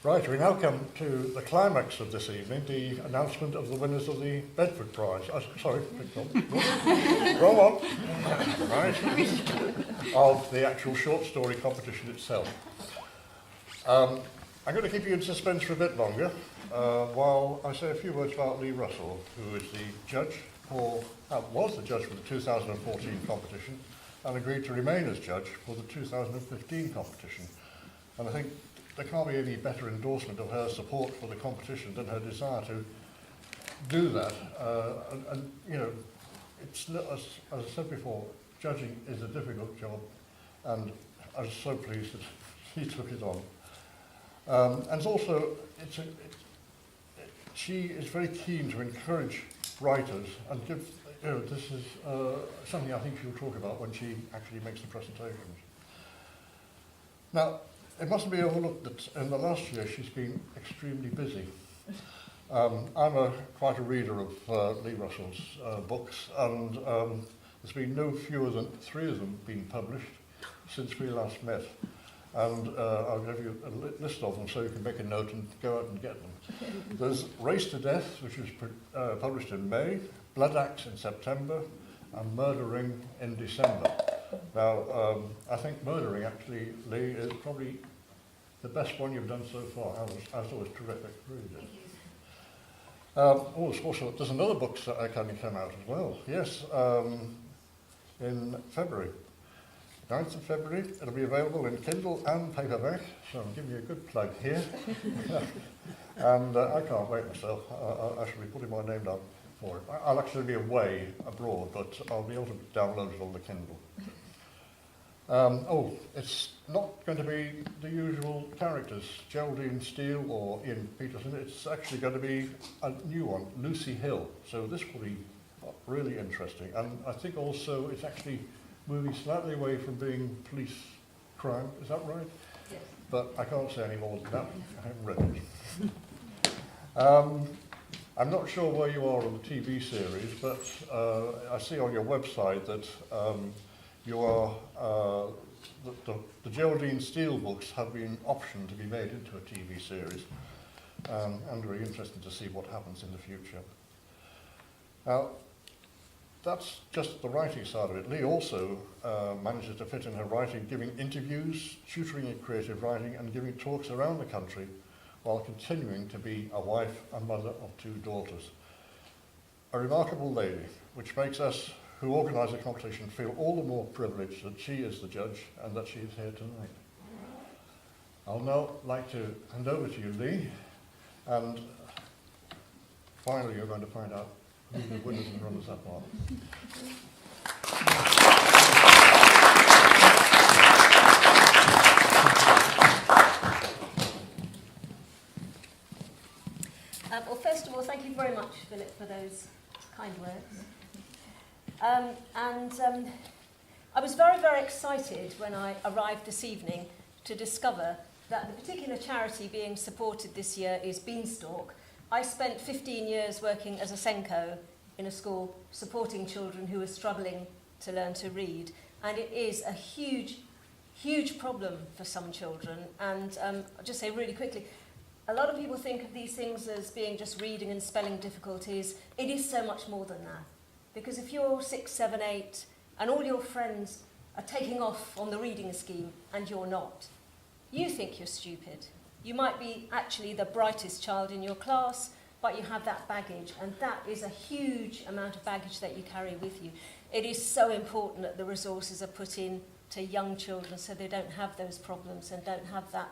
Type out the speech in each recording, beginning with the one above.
Right, we now come to the climax of this evening, the announcement of the winners of the Bedford Prize. Sorry, wrong one. Right, of the actual short story competition itself. I'm going to keep you in suspense for a bit longer while I say a few words about Lee Russell, who is the judge for, was the judge for the 2014 competition and agreed to remain as judge for the 2015 competition. And I think there can't be any better endorsement of her support for the competition than her desire to do that. And you know, it's as I said before, judging is a difficult job, and I was so pleased that she took it on. And it's also, she is very keen to encourage writers and give, you know, this is something I think she'll talk about when she actually makes the presentations. Now, it mustn't be overlooked that in the last year she's been extremely busy. I'm quite a reader of Lee Russell's books, and there's been no fewer than 3 of them being published since we last met. And I'll give you a list of them so you can make a note and go out and get them. There's Race to Death, which was published in May, Blood Axe in September, and Murdering in December. Now, I think Murdering, actually, Lee, is probably the best one you've done so far. I thought it was terrific, really did. Also, there's another book that can come out as well. Yes, in February. 9th of February, it'll be available in Kindle and paperback, so I'm giving you a good plug here. And I can't wait myself. I shall be putting my name down for it. I'll actually be away abroad, but I'll be able to download it on the Kindle. It's not going to be the usual characters, Geraldine Steele or Ian Peterson. It's actually going to be a new one, Lucy Hill. So this will be really interesting. And I think also it's actually moving slightly away from being police crime. Is that right? Yes. But I can't say any more than that. I haven't read it. I'm not sure where you are on the TV series, but I see on your website that you are, the Geraldine Steele books have been optioned to be made into a TV series. I'm very interested to see what happens in the future. Now, that's just the writing side of it. Lee also manages to fit in her writing, giving interviews, tutoring in creative writing, and giving talks around the country while continuing to be a wife and mother of 2 daughters. A remarkable lady, which makes us who organise the competition feel all the more privileged that she is the judge and that she is here tonight. I'll now like to hand over to you, Lee, and finally you're going to find out who the winners and runners-up are. Well, first of all, thank you very much, Philip, for those kind words. I was very, very excited when I arrived this evening to discover that the particular charity being supported this year is Beanstalk. I spent 15 years working as a Senko in a school supporting children who are struggling to learn to read, and it is a huge, huge problem for some children. And I'll just say really quickly, a lot of people think of these things as being just reading and spelling difficulties. It is so much more than that. Because if you're 6, 7, 8, and all your friends are taking off on the reading scheme and you're not, you think you're stupid. You might be actually the brightest child in your class, but you have that baggage, and that is a huge amount of baggage that you carry with you. It is so important that the resources are put in to young children so they don't have those problems and don't have that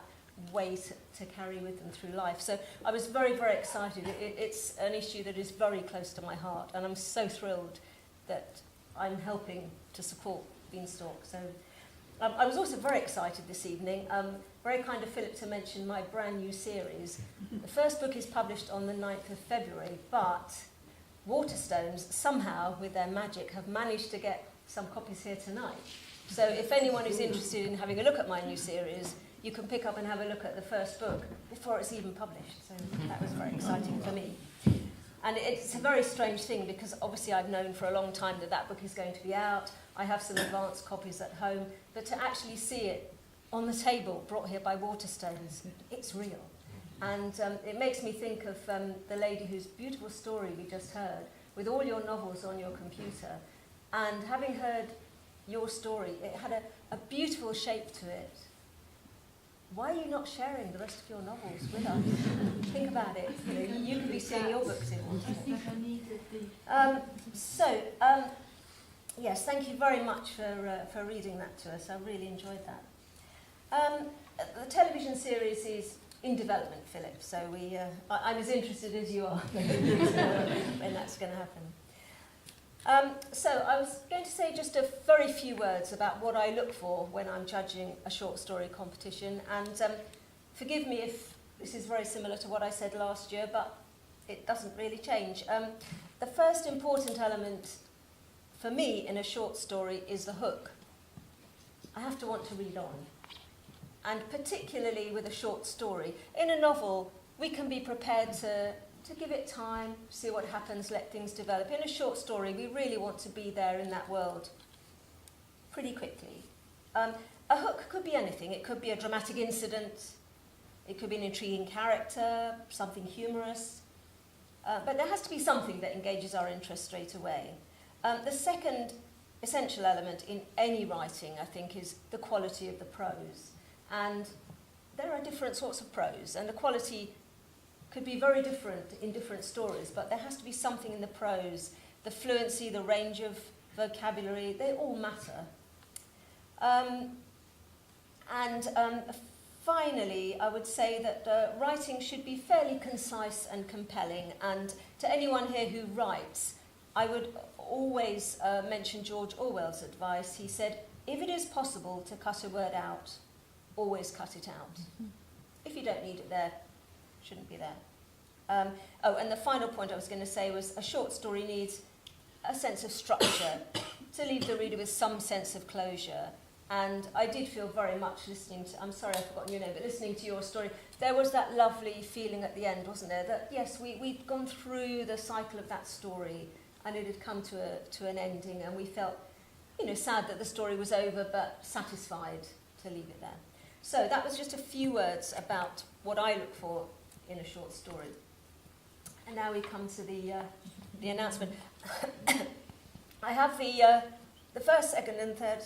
weight to carry with them through life. So I was very, very excited. It's an issue that is very close to my heart, and I'm so thrilled that I'm helping to support Beanstalk. So I was also very excited this evening. Very kind of Philip to mention my brand new series. The first book is published on the 9th of February, but Waterstones somehow, with their magic, have managed to get some copies here tonight. So if anyone is interested in having a look at my new series, you can pick up and have a look at the first book before it's even published. So that was very exciting for me. And it's a very strange thing because obviously I've known for a long time that that book is going to be out. I have some advanced copies at home, but to actually see it on the table brought here by Waterstones, it's real. And it makes me think of the lady whose beautiful story we just heard, with all your novels on your computer. And having heard your story, it had a beautiful shape to it. Why are you not sharing the rest of your novels with us? Think about it. You know, you could be seeing your books in one. Yes, thank you very much for reading that to us. I really enjoyed that. The television series is in development, Philip, so I'm as interested as you are when that's going to happen. So I was going to say just a very few words about what I look for when I'm judging a short story competition, and forgive me if this is very similar to what I said last year, but it doesn't really change. The first important element for me in a short story is the hook. I have to want to read on. And particularly with a short story. In a novel, we can be prepared to give it time, see what happens, let things develop. In a short story, we really want to be there in that world pretty quickly. A hook could be anything. It could be a dramatic incident. It could be an intriguing character, something humorous. But there has to be something that engages our interest straight away. The second essential element in any writing, I think, is the quality of the prose. And there are different sorts of prose, and the quality could be very different in different stories, but there has to be something in the prose, the fluency, the range of vocabulary, they all matter. Finally, I would say that writing should be fairly concise and compelling, and to anyone here who writes, I would always mention George Orwell's advice. He said, if it is possible to cut a word out, always cut it out. If you don't need it there, it shouldn't be there. And the final point I was going to say was a short story needs a sense of structure to leave the reader with some sense of closure. And I did feel very much listening to, I'm sorry I've forgotten your name, but listening to your story, there was that lovely feeling at the end, wasn't there? That yes, we'd gone through the cycle of that story and it had come to an ending, and we felt, sad that the story was over, but satisfied to leave it there. So that was just a few words about what I look for in a short story. And now we come to the announcement. I have the first, second and third,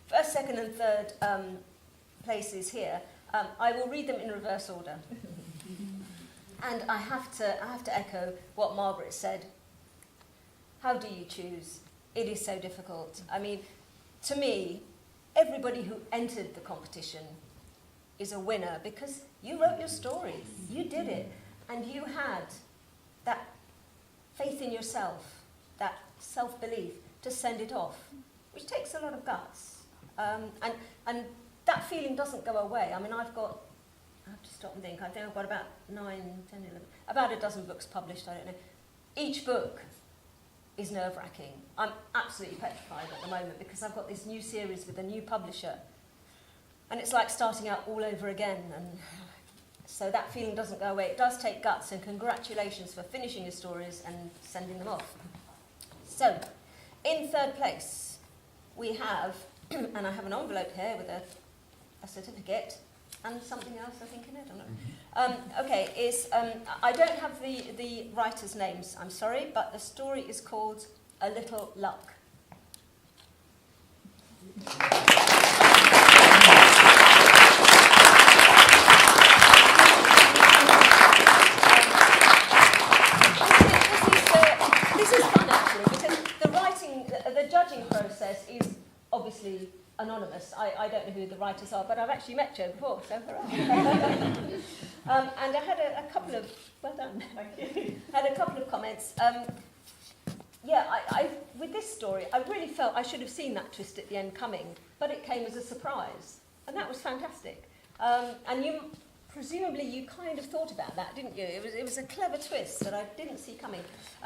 first, second and third places here. I will read them in reverse order. And I have to echo what Margaret said. How do you choose? It is so difficult. I mean, to me, everybody who entered the competition is a winner because you wrote your story, you did it, and you had that faith in yourself, that self-belief to send it off, which takes a lot of guts. And that feeling doesn't go away. I mean, I have to stop and think. I think I've got about 9, 10, 11, about a dozen books published, I don't know. Each book is nerve-wracking. I'm absolutely petrified at the moment because I've got this new series with a new publisher, and it's like starting out all over again, and so that feeling doesn't go away. It does take guts, and congratulations for finishing your stories and sending them off. So, in third place, we have, and I have an envelope here with a certificate, and something else, I think, in it. I don't have the writers' names, I'm sorry, but the story is called A Little Luck. This is fun, actually, because the judging process is obviously anonymous. I don't know who the writers are, but I've actually met Jo before, so hurrah. And I had a couple of, well done, thank you. Had a couple of comments. With this story, I really felt I should have seen that twist at the end coming, but it came as a surprise, and that was fantastic. And presumably you kind of thought about that, didn't you? It was a clever twist that I didn't see coming.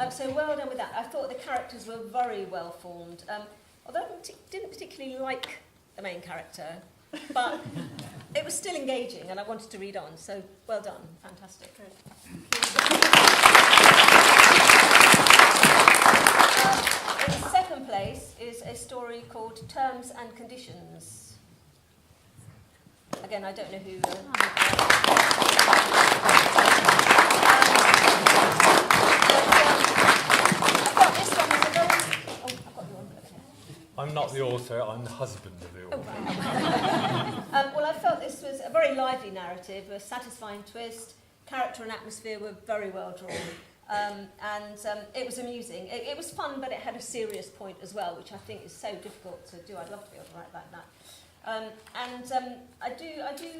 So well done with that. I thought the characters were very well formed. Although I didn't particularly like the main character, but it was still engaging and I wanted to read on, so well done, fantastic. In second place is a story called Terms and Conditions. Again, I don't know who... I'm not the author, I'm the husband of the author. Well, I felt this was a very lively narrative, a satisfying twist. Character and atmosphere were very well drawn. It was amusing. It was fun, but it had a serious point as well, which I think is so difficult to do. I'd love to be able to write like that. I do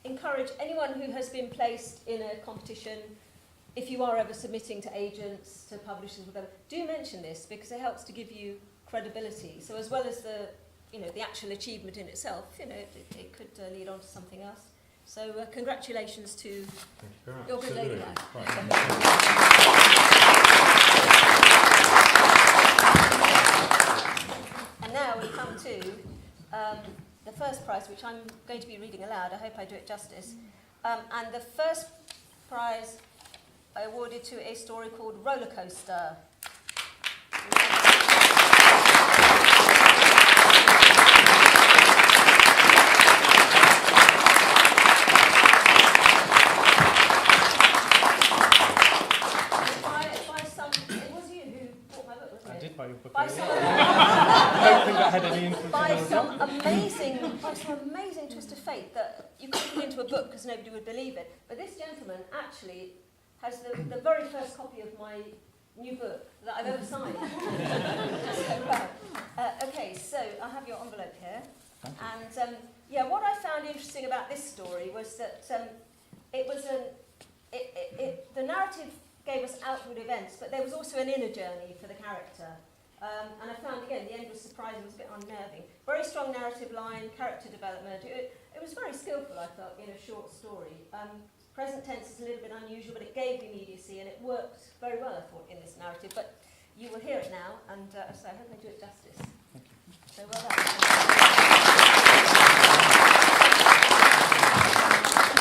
encourage anyone who has been placed in a competition, if you are ever submitting to agents, to publishers, whatever, do mention this, because it helps to give you credibility. So as well as the actual achievement in itself, it could lead on to something else. So congratulations to your good lady wife. And now we come to the first prize, which I'm going to be reading aloud. I hope I do it justice. And the first prize I awarded to a story called Roller Coaster. By some amazing twist of fate that you couldn't put into a book because nobody would believe it. But this gentleman actually has the very first copy of my new book that I've ever signed. Okay, so I have your envelope here. And what I found interesting about this story was that the narrative gave us outward events, but there was also an inner journey for the character. And I found, again, the end was surprising, it was a bit unnerving. Very strong narrative line, character development. It was very skillful, I felt, in a short story. Present tense is a little bit unusual, but it gave immediacy, and it worked very well, I thought, in this narrative. But you will hear it now, and so I hope I do it justice. Thank you. So well done.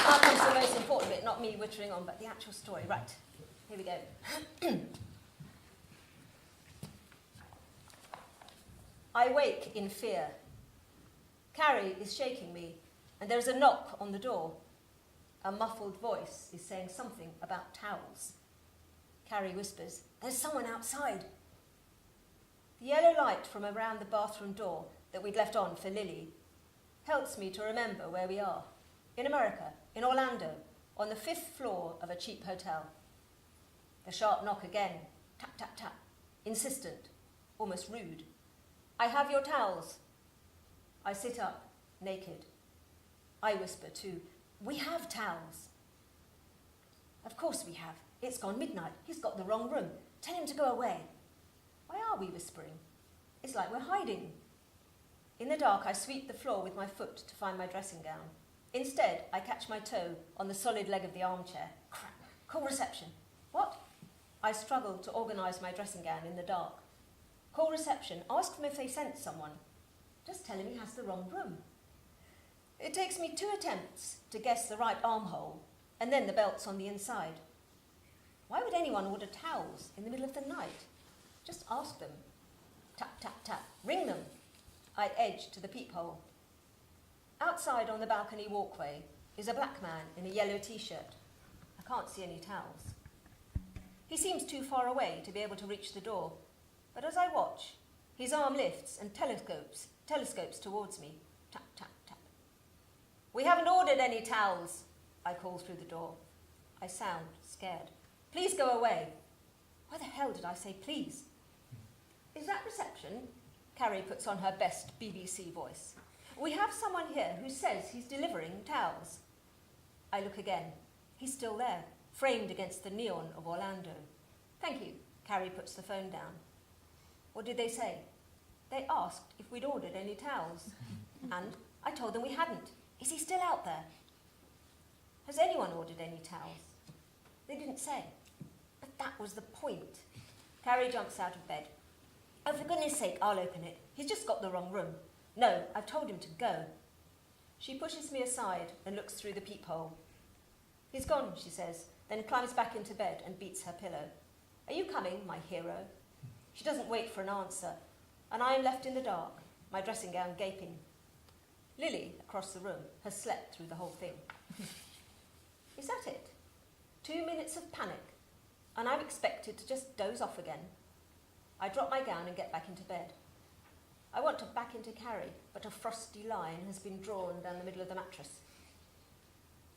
Now comes the most important bit, not me wittering on, but the actual story. Right, here we go. I wake in fear. Carrie is shaking me, and there is a knock on the door. A muffled voice is saying something about towels. Carrie whispers, "There's someone outside." The yellow light from around the bathroom door that we'd left on for Lily helps me to remember where we are. In America, in Orlando, on the 5th floor of a cheap hotel. The sharp knock again, tap, tap, tap, insistent, almost rude. I have your towels. I sit up, naked. I whisper too, "We have towels." Of course we have. It's gone midnight. He's got the wrong room. Tell him to go away. Why are we whispering? It's like we're hiding. In the dark, I sweep the floor with my foot to find my dressing gown. Instead, I catch my toe on the solid leg of the armchair. Crap. Call reception. What? I struggle to organise my dressing gown in the dark. Call reception. Ask them if they sent someone. Just tell him he has the wrong room. It takes me 2 attempts to guess the right armhole, and then the belt's on the inside. Why would anyone order towels in the middle of the night? Just ask them. Tap, tap, tap. Ring them. I edge to the peephole. Outside on the balcony walkway is a black man in a yellow t-shirt. I can't see any towels. He seems too far away to be able to reach the door, but as I watch, his arm lifts and telescopes towards me. Tap, tap, tap. "We haven't ordered any towels," I call through the door. I sound scared. "Please go away." Why the hell did I say please? "Is that reception?" Carrie puts on her best BBC voice. "We have someone here who says he's delivering towels." I look again. He's still there, framed against the neon of Orlando. "Thank you." Carrie puts the phone down. What did they say? They asked if we'd ordered any towels. And I told them we hadn't. Is he still out there? Has anyone ordered any towels? They didn't say. But that was the point. Carrie jumps out of bed. "Oh, for goodness sake, I'll open it. He's just got the wrong room." "No, I've told him to go." She pushes me aside and looks through the peephole. "He's gone," she says, then climbs back into bed and beats her pillow. "Are you coming, my hero?" She doesn't wait for an answer, and I am left in the dark, my dressing gown gaping. Lily, across the room, has slept through the whole thing. Is that it? 2 minutes of panic, and I'm expected to just doze off again. I drop my gown and get back into bed. I want to back into Carrie, but a frosty line has been drawn down the middle of the mattress.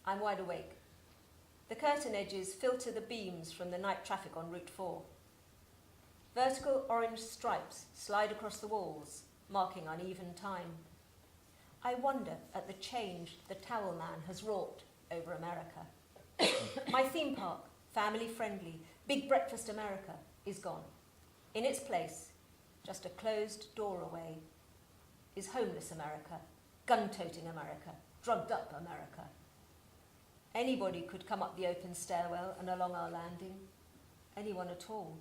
I'm wide awake. The curtain edges filter the beams from the night traffic on Route 4. Vertical orange stripes slide across the walls, marking uneven time. I wonder at the change the towel man has wrought over America. My theme park, family-friendly, big breakfast America, is gone. In its place, just a closed door away, is homeless America, gun-toting America, drugged-up America. Anybody could come up the open stairwell and along our landing. Anyone at all.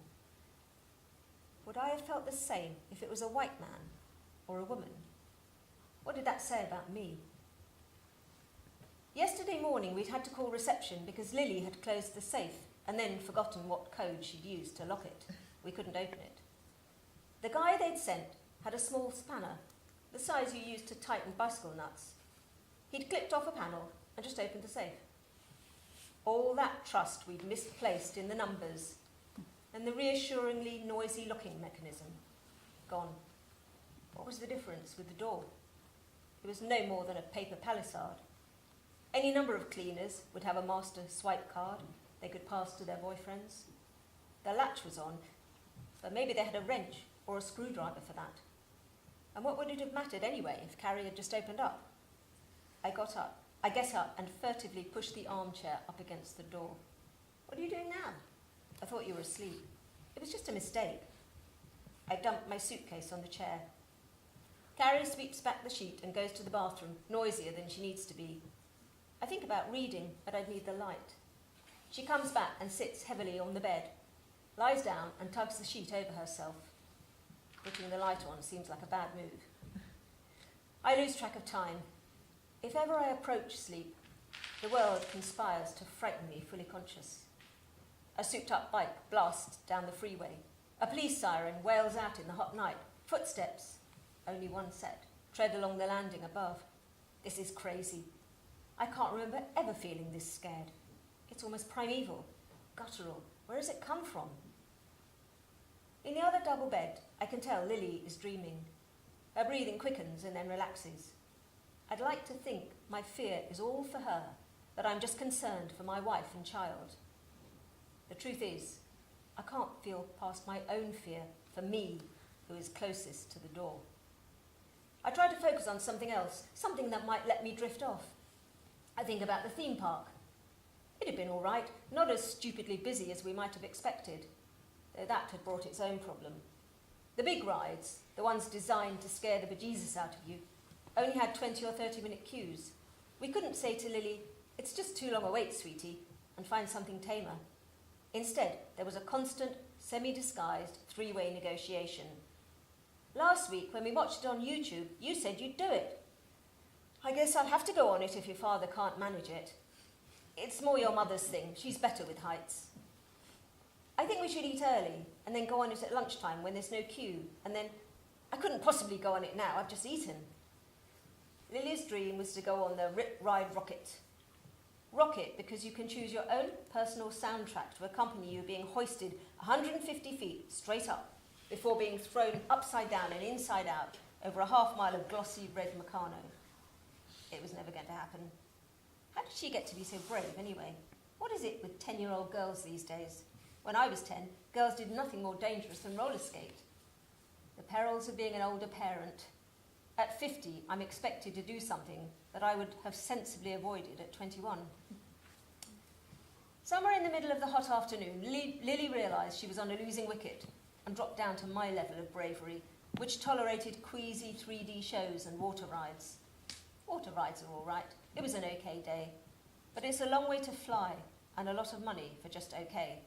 Would I have felt the same if it was a white man or a woman? What did that say about me? Yesterday morning we'd had to call reception because Lily had closed the safe and then forgotten what code she'd used to lock it. We couldn't open it. The guy they'd sent had a small spanner, the size you use to tighten bicycle nuts. He'd clipped off a panel and just opened the safe. All that trust we'd misplaced in the numbers and the reassuringly noisy locking mechanism, gone. What was the difference with the door? It was no more than a paper palisade. Any number of cleaners would have a master swipe card they could pass to their boyfriends. The latch was on, but maybe they had a wrench or a screwdriver for that. And what would it have mattered anyway if Carrie had just opened up? I get up and furtively push the armchair up against the door. What are you doing now? I thought you were asleep. It was just a mistake. I dump my suitcase on the chair. Carrie sweeps back the sheet and goes to the bathroom, noisier than she needs to be. I think about reading, but I'd need the light. She comes back and sits heavily on the bed, lies down and tugs the sheet over herself. Putting the light on seems like a bad move. I lose track of time. If ever I approach sleep, the world conspires to frighten me fully conscious. A souped-up bike blasts down the freeway. A police siren wails out in the hot night. Footsteps, only one set, tread along the landing above. This is crazy. I can't remember ever feeling this scared. It's almost primeval, guttural. Where has it come from? In the other double bed, I can tell Lily is dreaming. Her breathing quickens and then relaxes. I'd like to think my fear is all for her, that I'm just concerned for my wife and child. The truth is, I can't feel past my own fear for me, who is closest to the door. I try to focus on something else, something that might let me drift off. I think about the theme park. It had been all right, not as stupidly busy as we might have expected, though that had brought its own problem. The big rides, the ones designed to scare the bejesus out of you, only had 20 or 30-minute queues. We couldn't say to Lily, "It's just too long a wait, sweetie," and find something tamer. Instead, there was a constant, semi-disguised three-way negotiation. Last week, when we watched it on YouTube, you said you'd do it. I guess I'll have to go on it if your father can't manage it. It's more your mother's thing. She's better with heights. I think we should eat early and then go on it at lunchtime when there's no queue. And then, I couldn't possibly go on it now. I've just eaten. Lily's dream was to go on the Rip Ride Rocket. Rocket because you can choose your own personal soundtrack to accompany you being hoisted 150 feet straight up before being thrown upside down and inside out over a half-mile of glossy red Meccano. It was never going to happen. How did she get to be so brave anyway? What is it with 10-year-old girls these days? When I was 10, girls did nothing more dangerous than roller skate. The perils of being an older parent. At 50, I'm expected to do something that I would have sensibly avoided at 21. Somewhere in the middle of the hot afternoon, Lily realised she was on a losing wicket and dropped down to my level of bravery, which tolerated queasy 3D shows and water rides. Water rides are all right. It was an okay day. But it's a long way to fly and a lot of money for just okay.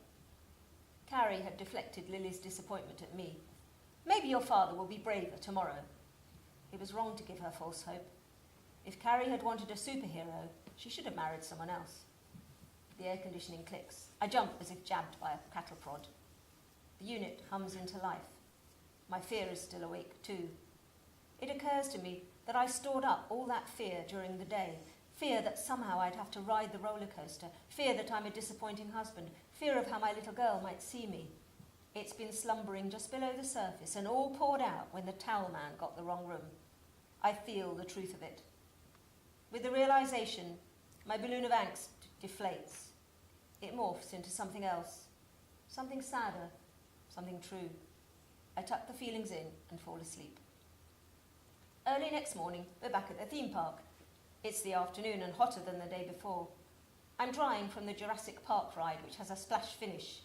Carrie had deflected Lily's disappointment at me. Maybe your father will be braver tomorrow. It was wrong to give her false hope. If Carrie had wanted a superhero, she should have married someone else. The air conditioning clicks. I jump as if jabbed by a cattle prod. The unit hums into life. My fear is still awake too. It occurs to me that I stored up all that fear during the day. Fear that somehow I'd have to ride the roller coaster. Fear that I'm a disappointing husband. Fear of how my little girl might see me. It's been slumbering just below the surface and all poured out when the towel man got the wrong room. I feel the truth of it. With the realization, my balloon of angst deflates. It morphs into something else, something sadder, something true. I tuck the feelings in and fall asleep. Early next morning, we're back at the theme park. It's the afternoon and hotter than the day before. I'm drying from the Jurassic Park ride, which has a splash finish,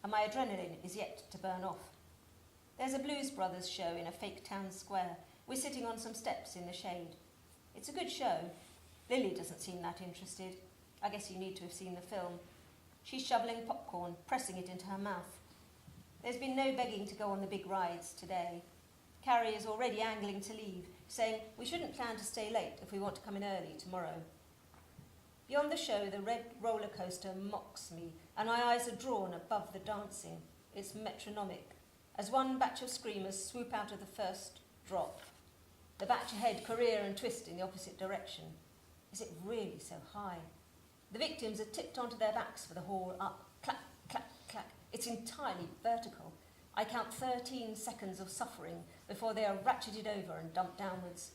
and my adrenaline is yet to burn off. There's a Blues Brothers show in a fake town square. We're sitting on some steps in the shade. It's a good show. Lily doesn't seem that interested. I guess you need to have seen the film. She's shoveling popcorn, pressing it into her mouth. There's been no begging to go on the big rides today. Carrie is already angling to leave, saying we shouldn't plan to stay late if we want to come in early tomorrow. Beyond the show, the red roller coaster mocks me, and my eyes are drawn above the dancing. It's metronomic, as one batch of screamers swoop out of the first drop. The batch ahead career and twist in the opposite direction. Is it really so high? The victims are tipped onto their backs for the haul up. Clack, clack, clack. It's entirely vertical. I count 13 seconds of suffering before they are ratcheted over and dumped downwards.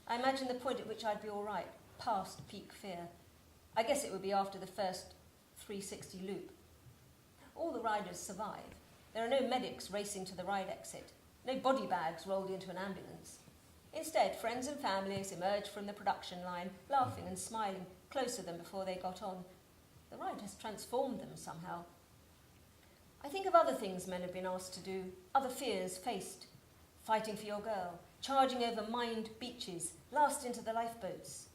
I imagine the point at which I'd be all right, past peak fear. I guess it would be after the first 360 loop. All the riders survive. There are no medics racing to the ride exit, no body bags rolled into an ambulance. Instead, friends and families emerge from the production line, laughing and smiling, closer than before they got on. The ride has transformed them somehow. I think of other things men have been asked to do, other fears faced. Fighting for your girl, charging over mined beaches, last into the lifeboats.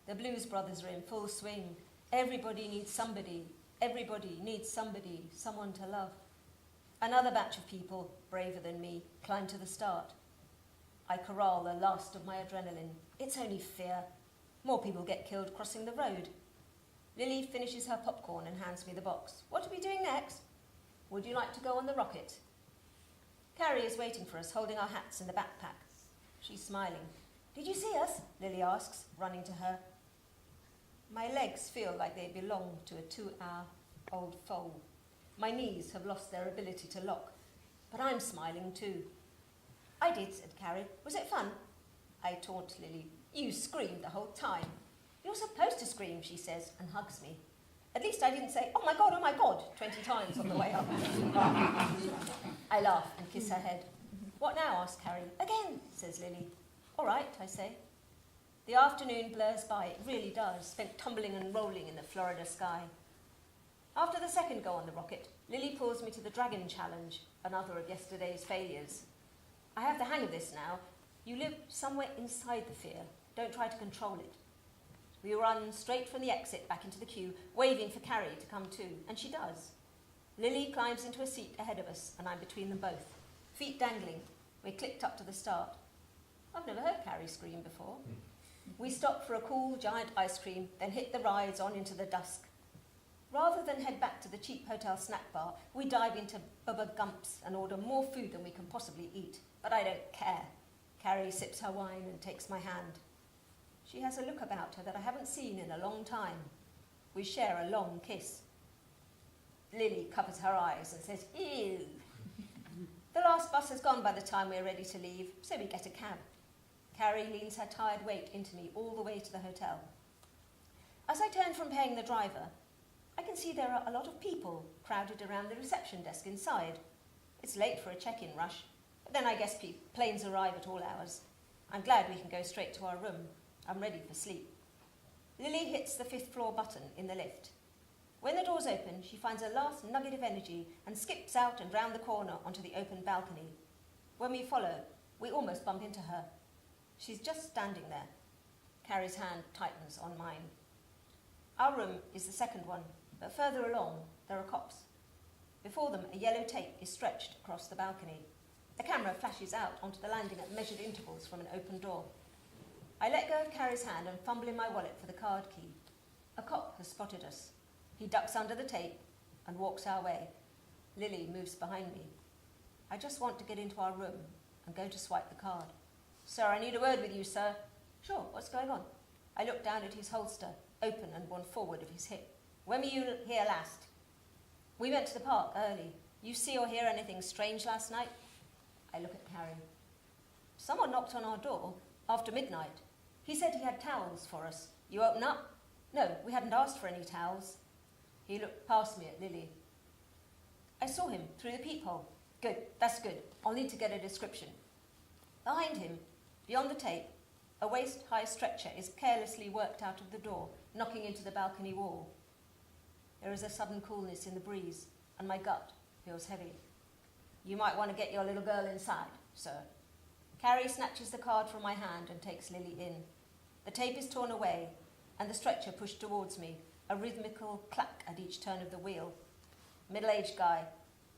The Blues Brothers are in full swing. Everybody needs somebody. Everybody needs somebody, someone to love. Another batch of people, braver than me, climb to the start. I corral the last of my adrenaline. It's only fear. More people get killed crossing the road. Lily finishes her popcorn and hands me the box. What are we doing next? Would you like to go on the rocket? Carrie is waiting for us, holding our hats in the backpack. She's smiling. Did you see us? Lily asks, running to her. My legs feel like they belong to a 2-hour-old foal. My knees have lost their ability to lock, but I'm smiling too. I did, said Carrie. Was it fun? I taunt Lily. You screamed the whole time. You're supposed to scream, she says, and hugs me. At least I didn't say, oh my God, 20 times on the way up. I laugh and kiss her head. What now? Asks Carrie. Again, says Lily. All right, I say. The afternoon blurs by, it really does, spent tumbling and rolling in the Florida sky. After the second go on the rocket, Lily pulls me to the Dragon Challenge, another of yesterday's failures. I have the hang of this now. You live somewhere inside the fear. Don't try to control it. We run straight from the exit back into the queue, waving for Carrie to come too, and she does. Lily climbs into a seat ahead of us, and I'm between them both. Feet dangling, we're clicked up to the start. I've never heard Carrie scream before. We stop for a cool, giant ice cream, then hit the rides on into the dusk. Rather than head back to the cheap hotel snack bar, we dive into Bubba Gump's and order more food than we can possibly eat. But I don't care. Carrie sips her wine and takes my hand. She has a look about her that I haven't seen in a long time. We share a long kiss. Lily covers her eyes and says, ew. The last bus has gone by the time we're ready to leave, so we get a cab. Carrie leans her tired weight into me all the way to the hotel. As I turn from paying the driver, I can see there are a lot of people crowded around the reception desk inside. It's late for a check-in rush, but then I guess planes arrive at all hours. I'm glad we can go straight to our room. I'm ready for sleep. Lily hits the 5th floor button in the lift. When the doors open, she finds a last nugget of energy and skips out and round the corner onto the open balcony. When we follow, we almost bump into her. She's just standing there. Carrie's hand tightens on mine. Our room is the second one, but further along, there are cops. Before them, a yellow tape is stretched across the balcony. The camera flashes out onto the landing at measured intervals from an open door. I let go of Carrie's hand and fumble in my wallet for the card key. A cop has spotted us. He ducks under the tape and walks our way. Lily moves behind me. I just want to get into our room and go to swipe the card. Sir, I need a word with you, sir. Sure, what's going on? I looked down at his holster, open and one forward of his hip. When were you here last? We went to the park early. You see or hear anything strange last night? I look at Carrie. Someone knocked on our door after midnight. He said he had towels for us. You open up? No, we hadn't asked for any towels. He looked past me at Lily. I saw him through the peephole. Good, that's good. I'll need to get a description. Behind him, beyond the tape, a waist-high stretcher is carelessly worked out of the door, knocking into the balcony wall. There is a sudden coolness in the breeze, and my gut feels heavy. You might want to get your little girl inside, sir. Carrie snatches the card from my hand and takes Lily in. The tape is torn away, and the stretcher pushed towards me, a rhythmical clack at each turn of the wheel. Middle-aged guy.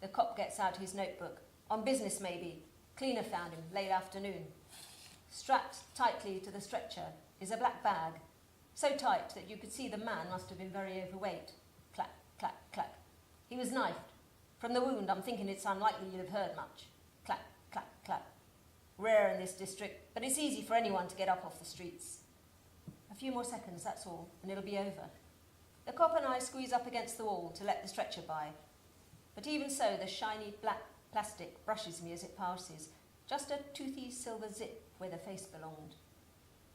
The cop gets out his notebook. On business, maybe. Cleaner found him, late afternoon. Strapped tightly to the stretcher is a black bag, so tight that you could see the man must have been very overweight. Clack, clack, clack. He was knifed. From the wound, I'm thinking it's unlikely you'd have heard much. Clack, clack, clack. Rare in this district, but it's easy for anyone to get up off the streets. A few more seconds, that's all, and it'll be over. The cop and I squeeze up against the wall to let the stretcher by. But even so, the shiny black plastic brushes me as it passes, just a toothy silver zip where the face belonged.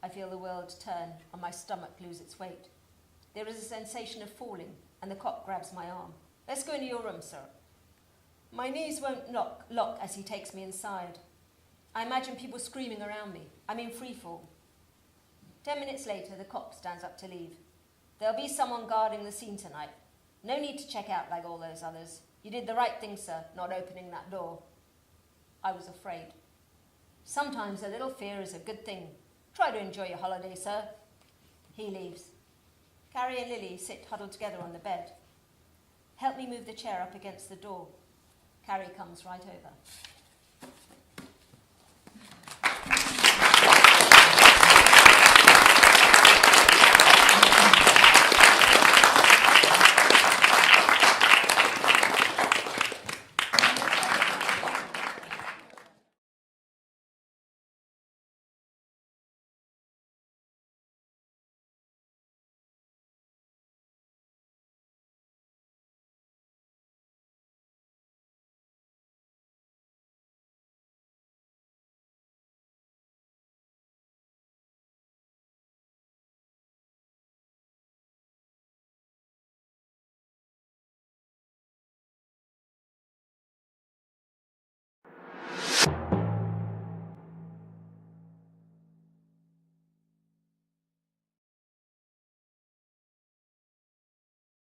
I feel the world turn and my stomach lose its weight. There is a sensation of falling, and the cop grabs my arm. Let's go into your room, sir. My knees won't lock as he takes me inside. I imagine people screaming around me. I'm in free fall. 10 minutes later, the cop stands up to leave. There'll be someone guarding the scene tonight. No need to check out like all those others. You did the right thing, sir, not opening that door. I was afraid. Sometimes a little fear is a good thing. Try to enjoy your holiday, sir. He leaves. Carrie and Lily sit huddled together on the bed. Help me move the chair up against the door. Carrie comes right over.